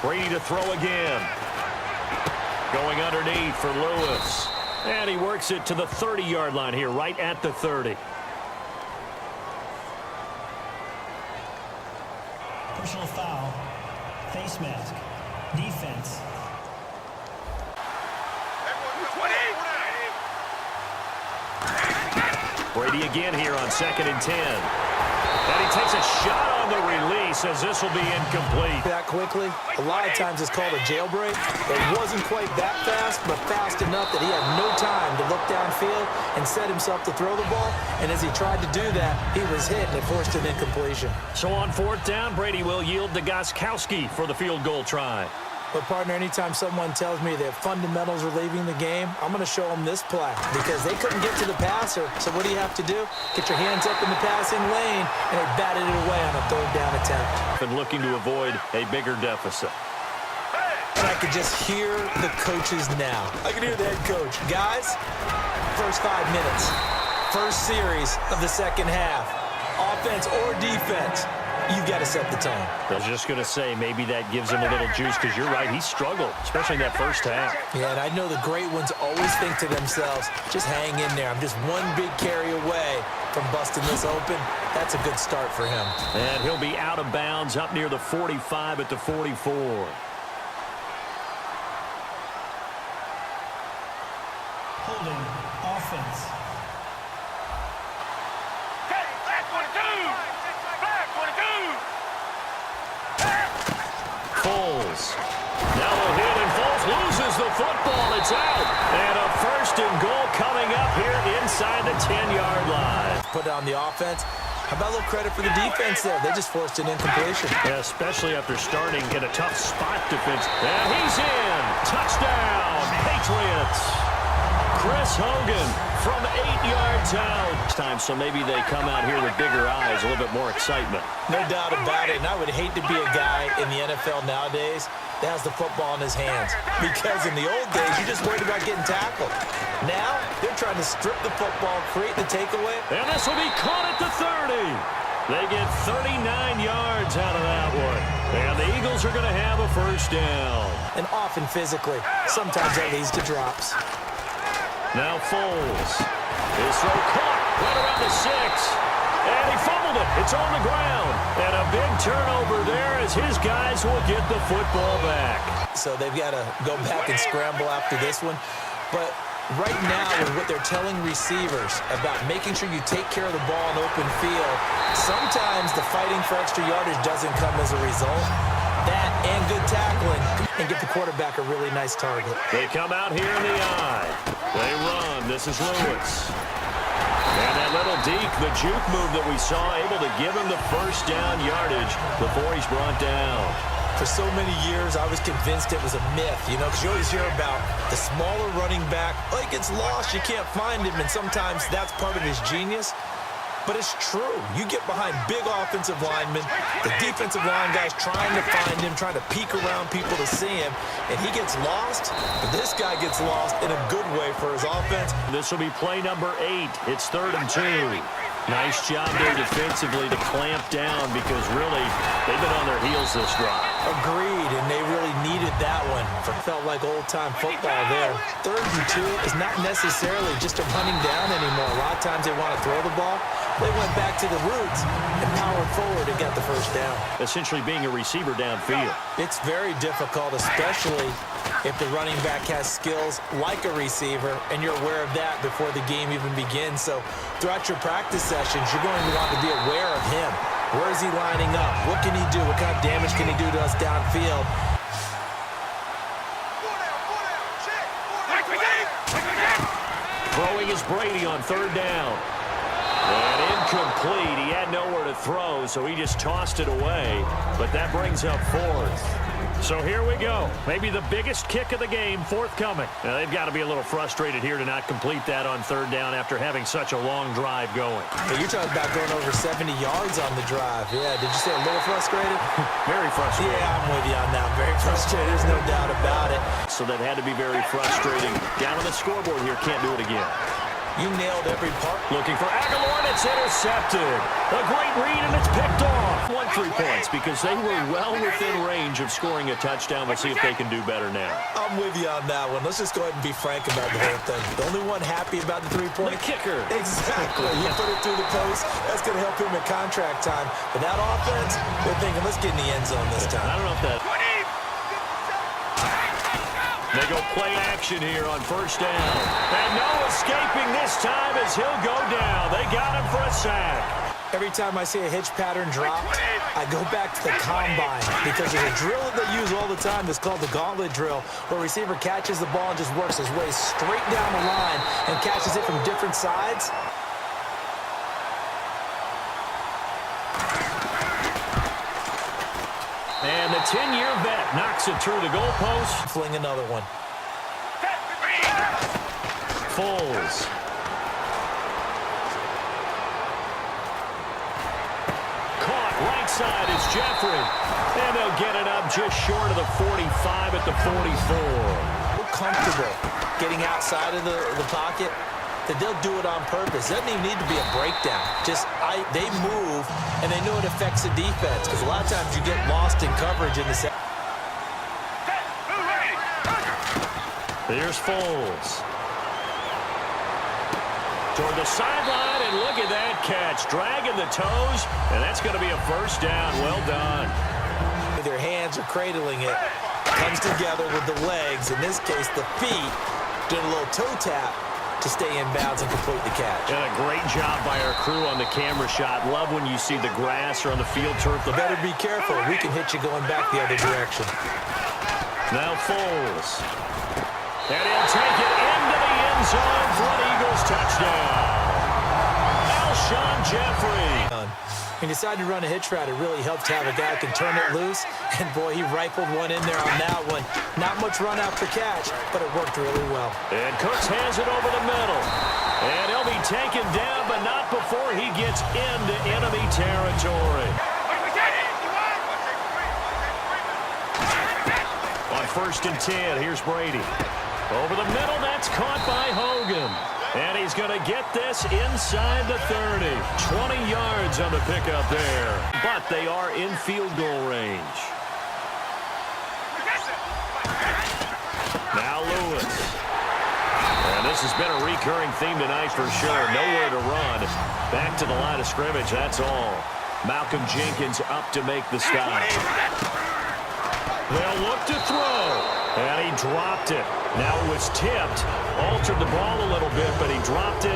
Brady to throw again. Going underneath for Lewis. And he works it to the 30-yard line here, right at the 30. Personal foul. Face mask. Defense. Brady again here on 2nd and 10. And he takes a shot on the release as this will be incomplete. That quickly, a lot of times it's called a jailbreak. It wasn't quite that fast, but fast enough that he had no time to look downfield and set himself to throw the ball. And as he tried to do that, he was hit and it forced an incompletion. So on 4th down, Brady will yield to Gostkowski for the field goal try. But, partner, anytime someone tells me their fundamentals are leaving the game, I'm going to show them this play because they couldn't get to the passer. So what do you have to do? Get your hands up in the passing lane, and they batted it away on a 3rd down attempt. Been looking to avoid a bigger deficit. And I could just hear the coaches now. I can hear the head coach. Guys, first 5 minutes, first series of the second half, offense or defense. You've got to set the tone. I was just going to say, maybe that gives him a little juice because you're right, he struggled, especially in that first half. Yeah, and I know the great ones always think to themselves, just hang in there. I'm just one big carry away from busting this open. That's a good start for him. And he'll be out of bounds up near the 45 at the 44. Holding. Offense. Foles. Now a hit, and Foles loses the football. It's out. And a 1st and goal coming up here inside the 10-yard line. Put it on the offense. How about a little credit for the defense there? They just forced an incompletion. Yeah, especially after starting in a tough spot defense. And he's in. Touchdown, Patriots. Chris Hogan from 8 yards out. Time, so maybe they come out here with bigger eyes, a little bit more excitement. No doubt about it, and I would hate to be a guy in the NFL nowadays that has the football in his hands. Because in the old days, you just worried about getting tackled. Now, they're trying to strip the football, create the takeaway. And this will be caught at the 30. They get 39 yards out of that one. And the Eagles are going to have a 1st down. And often physically, sometimes that leads to drops. Now Foles. His throw caught right around the 6. And he fumbled it. It's on the ground. And a big turnover there as his guys will get the football back. So they've got to go back and scramble after this one. But right now, with what they're telling receivers about making sure you take care of the ball in open field, sometimes the fighting for extra yardage doesn't come as a result. That and good tackling and give the quarterback a really nice target. They come out here in the eye. They run. This is Lewis. And that little deke, the juke move that we saw, able to give him the 1st down yardage before he's brought down. For so many years, I was convinced it was a myth, you know, because you always hear about the smaller running back. Oh, he gets lost, you can't find him, and sometimes that's part of his genius. But it's true. You get behind big offensive linemen, the defensive line guys trying to find him, trying to peek around people to see him, and he gets lost. But this guy gets lost in a good way for his offense. This will be play number 8. It's 3rd and 2. Nice job there defensively to clamp down because really they've been on their heels this drive. Agreed, and they really needed that one. Felt like old-time football there. 3rd and 2 is not necessarily just a running down anymore. A lot of times they want to throw the ball. They went back to the roots and powered forward and got the 1st down. Essentially being a receiver downfield. It's very difficult, especially if the running back has skills like a receiver, and you're aware of that before the game even begins. So throughout your practice sessions, you're going to want to be aware of him. Where is he lining up? What can he do? What kind of damage can he do to us downfield? Throwing is Brady on 3rd down. And incomplete. He had nowhere to throw, so he just tossed it away. But that brings up 4th. So here we go. Maybe the biggest kick of the game forthcoming. Now, they've got to be a little frustrated here to not complete that on 3rd down after having such a long drive going. Hey, you're talking about going over 70 yards on the drive. Yeah, did you say a little frustrated? Very frustrated. Yeah, I'm with you on that. Very frustrated. There's no doubt about it. So that had to be very frustrating. Down on the scoreboard here, can't do it again. You nailed every part. Looking for Aguilar, and it's intercepted. A great read, and it's picked off. 1 3 points because they were well within range of scoring a touchdown. We'll see if they can do better now. I'm with you on that one. Let's just go ahead and be frank about the whole thing. The only one happy about the 3-point. The kicker. Exactly. You put it through the post. That's going to help him at contract time. But that offense, they're thinking, let's get in the end zone this time. I don't know if that... They go play action here on first down. And no escaping this time as he'll go down. They got him for a sack. Every time I see a hitch pattern dropped, I go back to the combine because there's a drill that they use all the time that's called the gauntlet drill, where a receiver catches the ball and just works his way straight down the line and catches it from different sides. And the 10-year vet knocks it through the goalpost. Fling another one. Foles. Caught right side is Jeffrey. And they'll get it up just short of the 45 at the 44. Comfortable getting outside of the pocket that they'll do it on purpose. Doesn't even need to be a breakdown. They move, and they know it affects the defense because a lot of times you get lost in coverage in the second. Here's Foles. Toward the sideline, and look at that catch. Dragging the toes, and that's going to be a first down. Well done. Their hands are cradling it. Comes together with the legs. In this case, the feet. Doing a little toe tap to stay in bounds and complete the catch. And a great job by our crew on the camera shot. Love when you see the grass or on the field turf. Better be careful. We can hit you going back the other direction. Now Foles. And he'll take it into the end zone for an Eagles touchdown. Alshon Jeffrey. When you decide to run a hitch route, it really helps to have a guy who can turn it loose. And, boy, he rifled one in there on that one. Not much run after catch, but it worked really well. And Cooks hands it over the middle. And he'll be taken down, but not before he gets into enemy territory. On 1st and 10, here's Brady. Over the middle, that's caught by Hogan. And he's going to get this inside the 30. 20 yards on the pickup there. But they are in field goal range. Now Lewis. And this has been a recurring theme tonight for sure. Nowhere to run. Back to the line of scrimmage, that's all. Malcolm Jenkins up to make the stop. They'll look to throw. And he dropped it. Now it was tipped. Altered the ball a little bit, but he dropped it.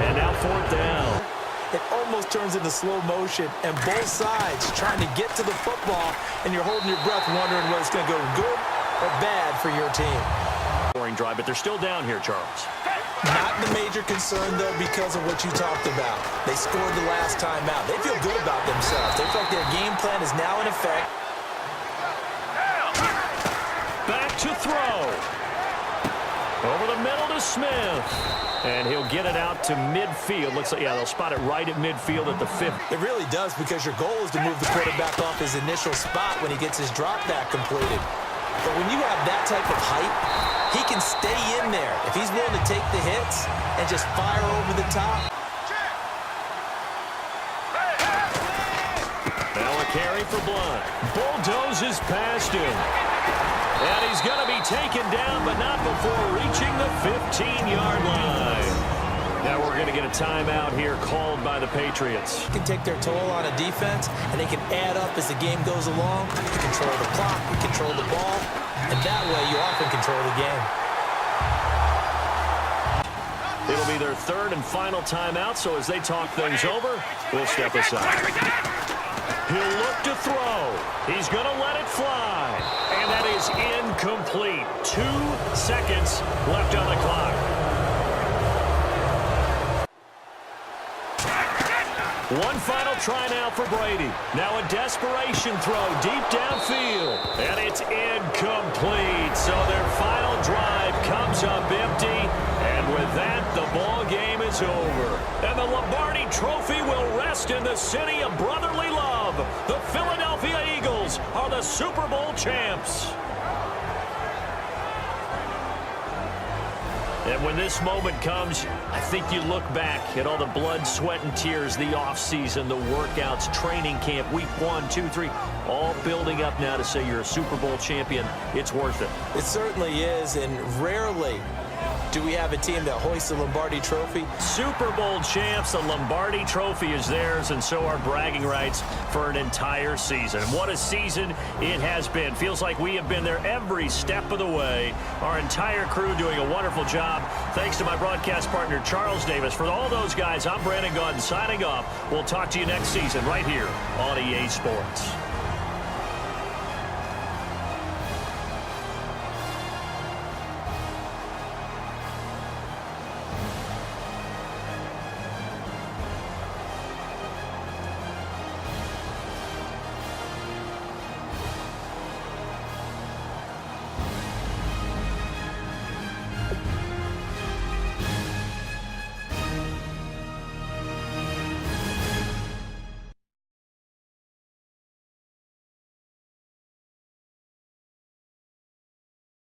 And now 4th down. It almost turns into slow motion, and both sides trying to get to the football, and you're holding your breath wondering whether it's going to go good or bad for your team. Scoring drive, but they're still down here, Charles. Not the major concern, though, because of what you talked about. They scored the last time out. They feel good about themselves. They feel like their game plan is now in effect. Back to throw. Over the middle to Smith. And he'll get it out to midfield. Looks like, yeah, they'll spot it right at midfield at the 50. It really does, because your goal is to move the quarterback off his initial spot when he gets his drop back completed. But when you have that type of height, he can stay in there if he's willing to take the hits and just fire over the top. Now a carry for Blunt. Bulldozes past him. And he's going to be taken down, but not before reaching the 15-yard line. Now we're going to get a timeout here called by the Patriots. You can take their toll on a defense, and they can add up as the game goes along. You control the clock, you control the ball, and that way you often control the game. It'll be their 3rd and final timeout, so as they talk things over, we'll step aside. He'll look to throw. He's going to let it fly. And that is incomplete. 2 seconds left on the clock. One final try now for Brady. Now a desperation throw deep downfield. And it's incomplete. So their final drive comes up empty. And with that, the ball game is over. And the Lombardi Trophy will rest in the city of brotherly love. The Philadelphia Eagles are the Super Bowl champs. And when this moment comes, I think you look back at all the blood, sweat, and tears, the offseason, the workouts, training camp, week 1, 2, 3, all building up now to say you're a Super Bowl champion. It's worth it. It certainly is, and rarely do we have a team that hoists the Lombardi Trophy. Super Bowl champs, the Lombardi Trophy is theirs, and so are bragging rights for an entire season. What a season it has been. Feels like we have been there every step of the way. Our entire crew doing a wonderful job. Thanks to my broadcast partner, Charles Davis. For all those guys, I'm Brandon Gaudin signing off. We'll talk to you next season right here on EA Sports.